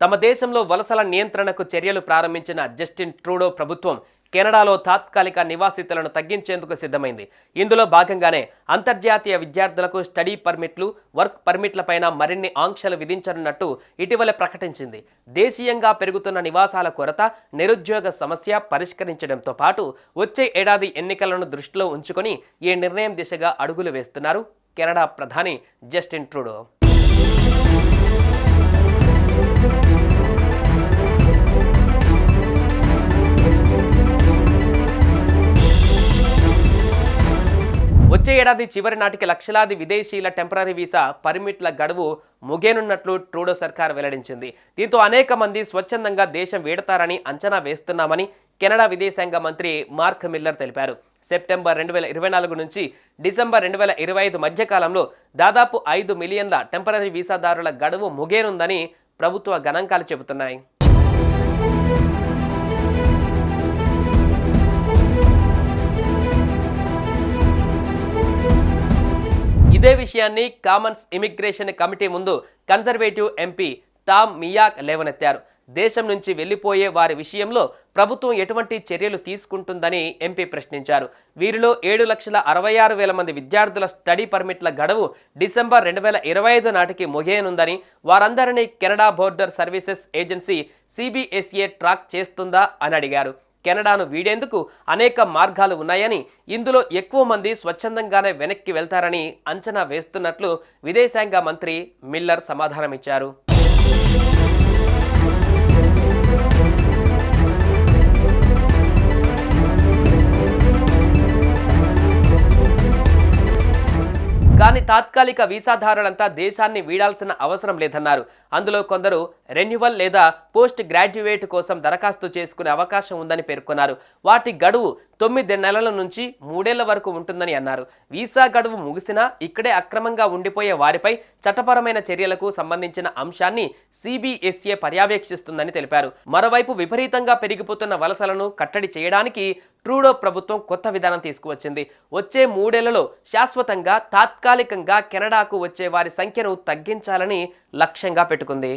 తమ దేశంలో వలసల నియంత్రణకు చర్యలు ప్రారంభించిన జస్టిన్ ట్రూడో ప్రభుత్వం కెనడాలో తాత్కాలిక నివాసితులను తగ్గించేందుకు సిద్ధమైంది. ఇందులో భాగంగానే అంతర్జాతీయ విద్యార్థులకు స్టడీ పర్మిట్లు, వర్క్ పర్మిట్లపైన మరిన్ని ఆంక్షలు విధించనున్నట్టు ఇటీవల ప్రకటించింది. దేశీయంగా పెరుగుతున్న నివాసాల కొరత, నిరుద్యోగ సమస్య పరిష్కరించడంతో పాటు వచ్చే ఏడాది ఎన్నికలను దృష్టిలో ఉంచుకొని ఈ నిర్ణయం దిశగా అడుగులు వేస్తున్నారు కెనడా ప్రధాని జస్టిన్ ట్రూడో. వచ్చే ఏడాది చివరి నాటికి లక్షలాది విదేశీయుల టెంపరరీ వీసా పర్మిట్ల గడువు ముగియనున్నట్లు ట్రూడో సర్కార్ వెల్లడించింది. దీంతో అనేక మంది స్వచ్ఛందంగా దేశం వీడతారని అంచనా వేస్తున్నామని కెనడా విదేశాంగ మంత్రి మార్క్ మిల్లర్ తెలిపారు. సెప్టెంబర్ 2024 నుంచి డిసెంబర్ 2025 మధ్యకాలంలో దాదాపు 5 మిలియన్ల టెంపరరీ వీసాదారుల గడువు ముగియనుందని ప్రభుత్వ గణాంకాలు చెబుతున్నాయి. ఇదే విషయాన్ని కామన్స్ ఇమిగ్రేషన్ కమిటీ ముందు కన్జర్వేటివ్ ఎంపీ టామ్ మియాక్ లేవనెత్తారు. దేశం నుంచి వెళ్లిపోయే వారి విషయంలో ప్రభుత్వం ఎటువంటి చర్యలు తీసుకుంటుందని ఎంపీ ప్రశ్నించారు. వీరిలో 7,66,000 మంది విద్యార్థుల స్టడీ పర్మిట్ల గడువు డిసెంబర్ 2025 నాటికి ముగియనుందని, వారందరినీ Canada border services agency CBSA track చేస్తుందా అని అడిగారు. కెనడాను వీడేందుకు అనేక మార్గాలు ఉన్నాయని, ఇందులో ఎక్కువ మంది స్వచ్ఛందంగానే వెనక్కి వెళ్తారని అంచనా వేస్తున్నట్లు విదేశాంగ మంత్రి మిల్లర్ సమాధానమిచ్చారు. కానీ తాత్కాలిక వీసాదారులంతా దేశాన్ని వీడాల్సిన అవసరం లేదన్నారు. అందులో కొందరు రెన్యువల్ లేదా పోస్ట్ గ్రాడ్యుయేట్ కోసం దరఖాస్తు చేసుకునే అవకాశం ఉందని పేర్కొన్నారు. వాటి గడువు 9 నెలల నుంచి 3 ఏళ్ల వరకు ఉంటుందని అన్నారు. వీసా గడువు ముగిసినా ఇక్కడే అక్రమంగా ఉండిపోయే వారిపై చట్టపరమైన చర్యలకు సంబంధించిన అంశాన్ని CBSA పర్యవేక్షిస్తుందని తెలిపారు. మరోవైపు విపరీతంగా పెరిగిపోతున్న వలసలను కట్టడి చేయడానికి ట్రూడో ప్రభుత్వం కొత్త విధానం తీసుకువచ్చింది. వచ్చే 3 ఏళ్లలో శాశ్వతంగా తాత్కాలికంగా కెనడాకు వచ్చే వారి సంఖ్యను తగ్గించాలని లక్ష్యంగా పెట్టుకుంది.